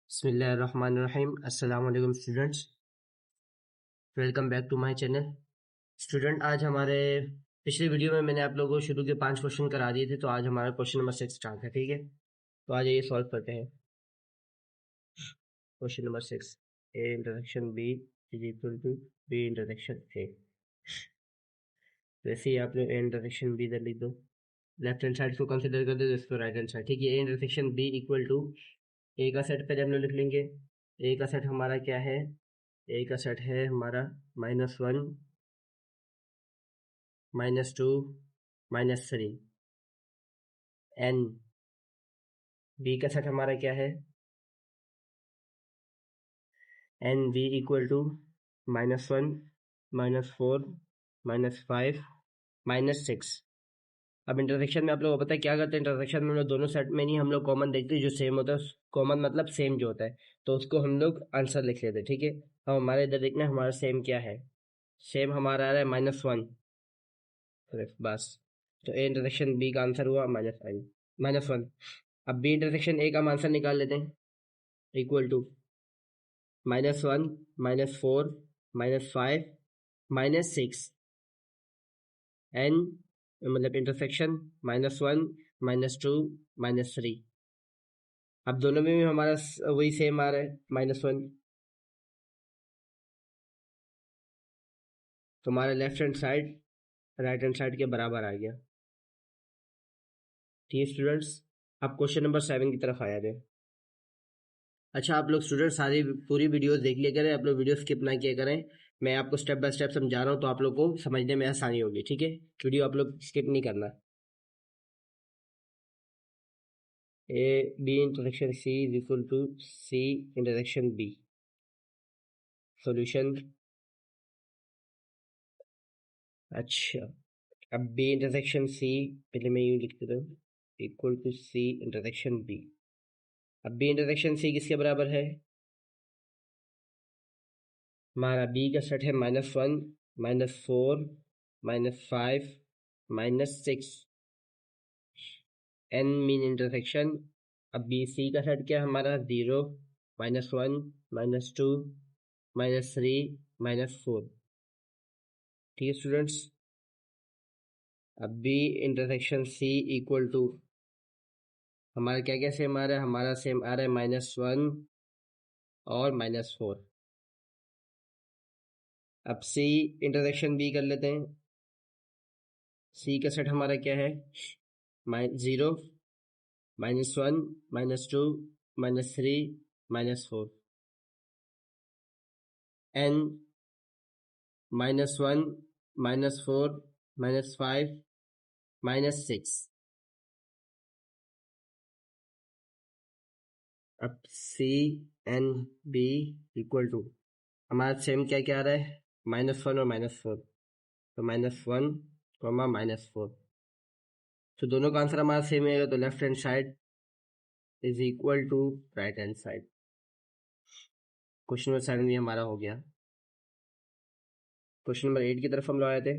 बिस्मिल्लाहिर्रहमानिर्रहीम। अस्सलाम वालेकुम students, welcome back to my channel. Student, आज हमारे पिछली वीडियो में मैंने आप लोगों को शुरू के 5 क्वेश्चन करा दिए थे, तो आज हमारा क्वेश्चन नंबर 6 स्टार्ट है। ठीक है, तो आज ये सॉल्व करते हैं। Question number 6, A intersection B is equal to B intersection A. वैसे ही आपने ए इंटरसेक्शन बी इधर लिख दो, लेफ्ट हैंड साइड को कंसिडर कर दो, इसको राइट हैंड साइड। ठीक है, A intersection B equal to A का सेट पहले हम लोग लिख लेंगे। ए का सेट हमारा क्या है? ए का सेट है हमारा -1 -2 -3। एन बी का सेट हमारा क्या है? N B equal to -1 -4 -5 -6। अब इंटरसेक्शन में आप लोगों को पता है क्या करते हैं? इंटरसेक्शन में हम लोग दोनों सेट में नहीं, हम लोग कॉमन देखते हैं, जो सेम होता है। कॉमन मतलब सेम जो होता है, तो उसको हम लोग आंसर लिख लेते हैं। ठीक है, अब हमारे इधर देखना है हमारा सेम क्या है। सेम हमारा आ रहा है -1, बस। तो ए इंटरसेक्शन बी का आंसर हुआ -1। अब बी इंटरसेक्शन ए का हम आंसर निकाल लेते हैं। Equal to -1 -4 -5 -6। एन मतलब इंटरसेक्शन -1 -2 -3। अब दोनों में भी हमारा वही सेम आ रहा है -1, तो हमारा left hand side right hand side के बराबर आ गया। ठीक है स्टूडेंट्स, अब क्वेश्चन नंबर 7 की तरफ आया जाए। अच्छा, आप लोग स्टूडेंट सारी पूरी वीडियोस देख लिया करें, आप लोग वीडियो स्किप ना किया करें। मैं आपको स्टेप बाय स्टेप समझा रहा हूँ, तो आप लोग को समझने में आसानी होगी। ठीक है, वीडियो आप लोग स्किप नहीं करना। A B intersection C is equal to C intersection B. Solution. अच्छा, अब बी इंटरसेक्शन सी पहले मैं यूँ लिख देता हूँ, equal to C intersection B. अब बी इंटरसेक्शन सी किसके बराबर है? हमारा बी का सेट है -1 -4 -5 -6। N mean intersection. अब बी सी का सेट क्या है हमारा? 0 -1 -2 -3 -4। ठीक है स्टूडेंट्स, अब B intersection C equal to हमारा क्या क्या सेम आ रहा है? हमारा सेम आ रहा है -1 और -4। अब सी इंटरसेक्शन बी कर लेते हैं। सी का सेट हमारा क्या है? 0 -1 -2 -3 -4। एन -1 -4 -5 -6। अब C N B equal to हमारा सेम क्या क्या आ रहा है? -1 और -4, तो -1 -4। तो दोनों का आंसर हमारा सेम आएगा, तो left hand side is equal to right hand side. Question number 7 भी हमारा हो गया। क्वेश्चन नंबर 8 की तरफ हम लोग आए थे।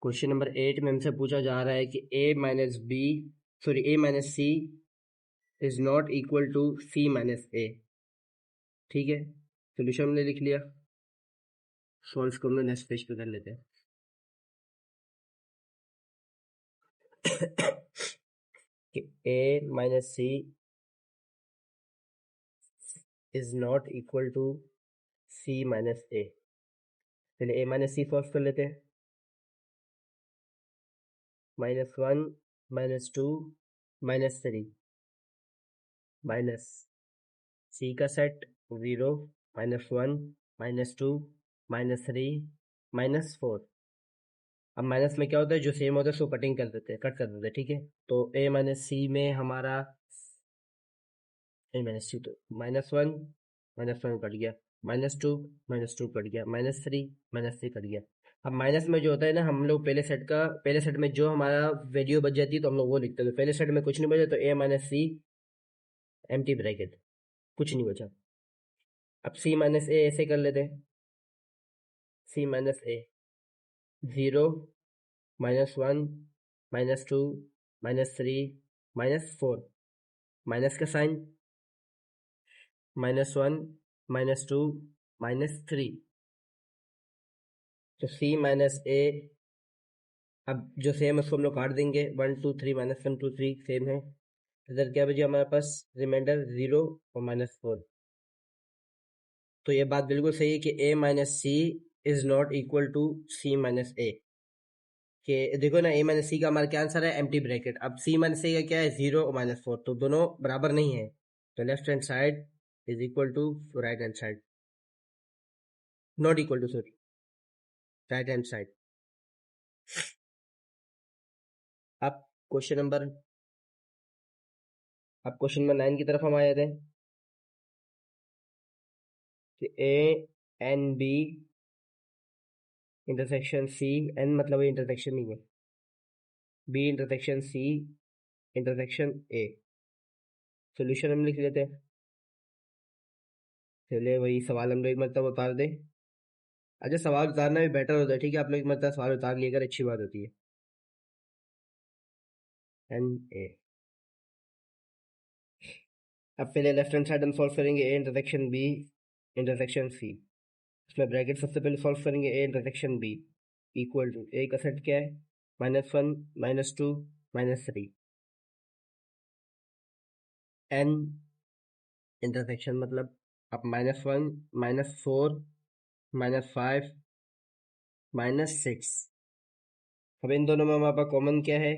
क्वेश्चन नंबर 8 में हमसे पूछा जा रहा है कि a minus C is not equal to C minus A. ठीक है, सोल्यूशन हमने लिख लिया। सॉल्व को हम लोग नेक्स्ट पेज पे कर लेते हैं। कि a minus C is not equal to C minus A. पहले a माइनस सी सॉल्व कर लेते हैं। -1 -2 -3 माइनस सी का सेट 0 -1 -2 -3 -4। अब माइनस में क्या होता है? जो सेम होता है उसको कटिंग कर देते हैं, कट कर देते हैं। ठीक है, तो a माइनस सी में हमारा a माइनस सी, तो -1 -1 कट गया, -2 कट गया, -3 कट गया। अब माइनस में जो होता है ना, हम लोग पहले सेट में जो हमारा वैल्यू बच जाती है तो हम लोग वो लिखते हैं। तो पहले सेट में कुछ नहीं बचा, तो a minus C empty bracket, कुछ नहीं बचा। अब c माइनस ए ऐसे कर लेते हैं। c माइनस ए 0 -1 -2 -3 -4। माइनस का साइन, -1 -2 -3, तो C माइनस ए, अब जो सेम है उसको हम लोग काट देंगे, 1 2 3 -1 2 3 सेम है, इधर क्या बचे हमारे पास रिमाइंडर 0 और -4। तो ये बात बिल्कुल सही है कि A minus C is not equal to C minus A, कि देखो ना A माइनस सी का हमारा क्या आंसर है, एम्प्टी ब्रैकेट। अब C माइनस ए का क्या है, 0 और -4, तो दोनों बराबर नहीं है, तो left hand side is equal to right hand side, not equal to, sorry, right hand side. अब क्वेश्चन नंबर अब क्वेश्चन नंबर 9 की तरफ हम आए थे कि A n B intersection C, n मतलब इंटरसेक्शन नहीं है, B intersection C intersection A. Solution हम लिख लेते हैं, चलिए वही सवाल हम लोग एक मतलब उतार दे। अच्छा, सवाल उतारना भी बेटर होता है, ठीक है, आप लोग एक मतलब सवाल उतार लिया अगर अच्छी बात होती है। एन ए, अब पहले लेफ्ट हैंड साइड हम सॉल्व करेंगे, A intersection B intersection C. इसमें ब्रैकेट सबसे पहले सॉल्व करेंगे, A intersection B equal to, A का सेट क्या है, -1 -2 -3, एन इंटरसेक्शन मतलब अब -1 -4 -5 -6। अब इन दोनों में हमारे पास कॉमन क्या है,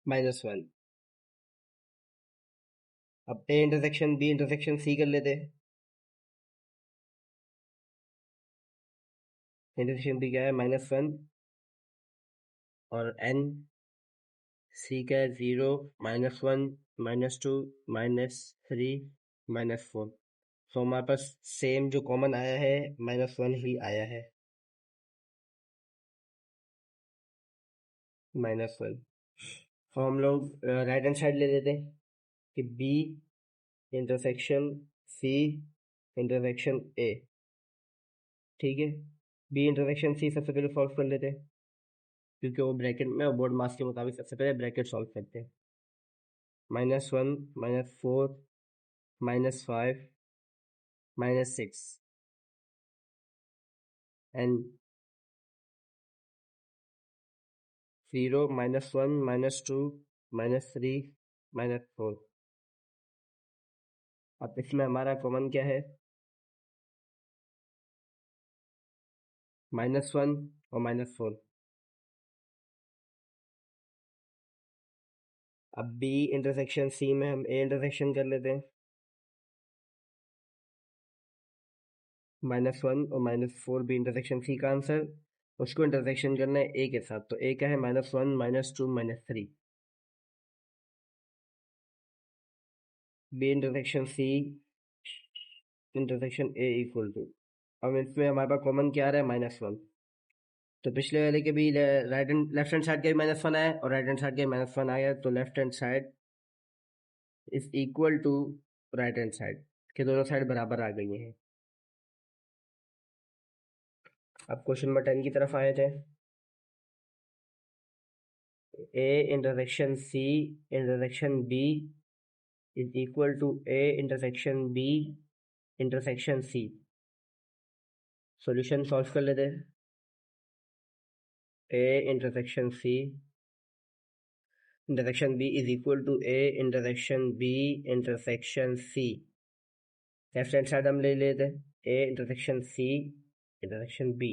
-1। अब A intersection B intersection C कर लेते हैं, इंटरसेक्शन बी क्या है, -1, और एन सी का है 0 -1 -2 -3 -4। तो हमारे पास सेम जो कॉमन आया है -1 ही आया है, -1। तो हम लोग राइट हैंड साइड ले लेते हैं कि B intersection C intersection A, ठीक है। बी इंटरसेक्शन सी सबसे पहले सॉल्व कर लेते हैं, क्योंकि वो ब्रैकेट में और बोर्ड मास के मुताबिक सबसे पहले ब्रैकेट सॉल्व करते हैं। -1 -4 -5 -6 एंड 0 -1 -2 -3 -4। अब इसमें हमारा कॉमन क्या है, -1 और -4। अब बी इंटरसेक्शन सी में हम ए इंटरसेक्शन कर लेते हैं, -1 और -4 बी इंटरसेक्शन सी का आंसर, उसको इंटरसेक्शन करना है ए के साथ, तो ए का है -1 -2 -3, B intersection C intersection A equal to, अब इसमें हमारे पास कॉमन क्या आ रहा है, -1। तो पिछले वाले के भी right hand left hand side का भी -1 आया और राइट हैंड साइड का -1 आया, तो left hand side is equal to right hand side, के दोनों साइड बराबर आ गई हैं। अब क्वेश्चन नंबर 10 की तरफ आए थे, A intersection C intersection B is equal to A intersection B intersection C. Solution solve कर लेते हैं, A intersection C intersection B is equal to A intersection B intersection C. Left hand side हम ले लेते हैं, A intersection C intersection B,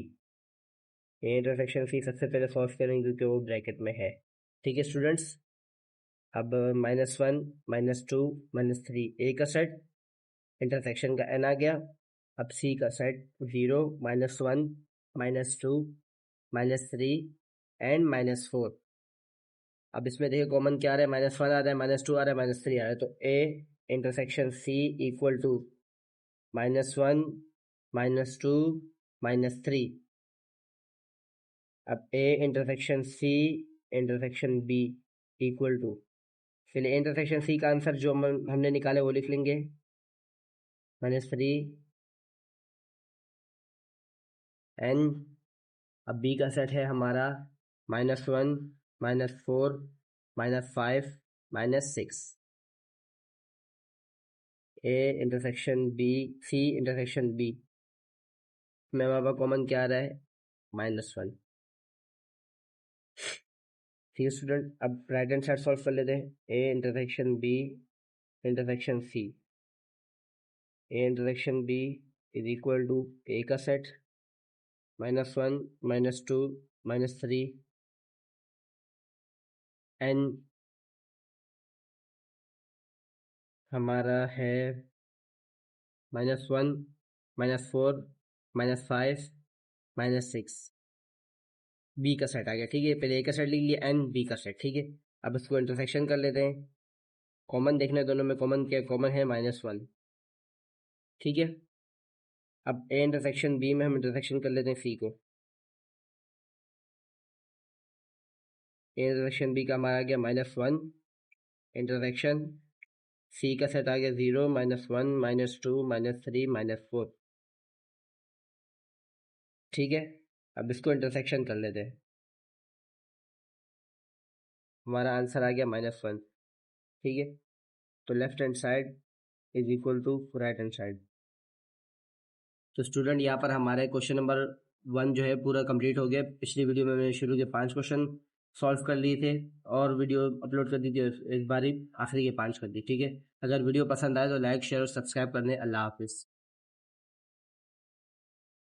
A intersection C सबसे पहले solve करेंगे क्योंकि वो ब्रैकेट में है, ठीक है स्टूडेंट्स। अब -1 -2 -3 ए का सेट, इंटरसेक्शन का एन आ गया। अब सी का सेट 0 -1 -2 -3 एंड -4। अब इसमें देखिए कॉमन क्या आ रहा है, -1 आ रहा है, -2 आ रहा है, -3 आ रहा है, तो A intersection C equal to -1 -2 -3। अब A intersection C intersection B equal to, चलिए इंटरसेक्शन सी का आंसर जो हमने निकाले वो लिख लेंगे, -3 एन। अब बी का सेट है हमारा -1 -4 -5 -6 A intersection B C intersection B में हमारे पास कॉमन क्या आ रहा है -1 ठीक है स्टूडेंट। अब राइट हैंड साइड सॉल्व कर लेते हैं A intersection B intersection C A intersection B is equal to A का सेट -1 -2 -3 n हमारा है -1 -4 -5 -6 बी का सेट आ गया ठीक है। पहले ए का सेट लिख लिया एन बी का सेट ठीक है। अब इसको इंटरसेक्शन कर लेते हैं। कॉमन देखने दोनों में कॉमन क्या कॉमन है -1 ठीक है। अब ए इंटरसेक्शन बी में हम इंटरसेक्शन कर लेते हैं सी को। ए इंटरसेक्शन बी का हमारा आ गया -1 इंटरसेक्शन सी का सेट आ गया 0 -1 -2 -3 -4 ठीक है। अब इसको इंटरसेक्शन कर लेते हैं। हमारा आंसर आ गया -1 ठीक है। तो left hand side is equal to right hand side. तो स्टूडेंट यहाँ पर हमारे क्वेश्चन नंबर 1 जो है पूरा कंप्लीट हो गया। पिछली वीडियो में मैंने शुरू के 5 क्वेश्चन सॉल्व कर लिए थे और वीडियो अपलोड कर दी थी, इस बारी आखिरी के 5 कर दी ठीक है। अगर वीडियो पसंद आए तो लाइक शेयर और सब्सक्राइब करने। अल्लाह हाफिज़।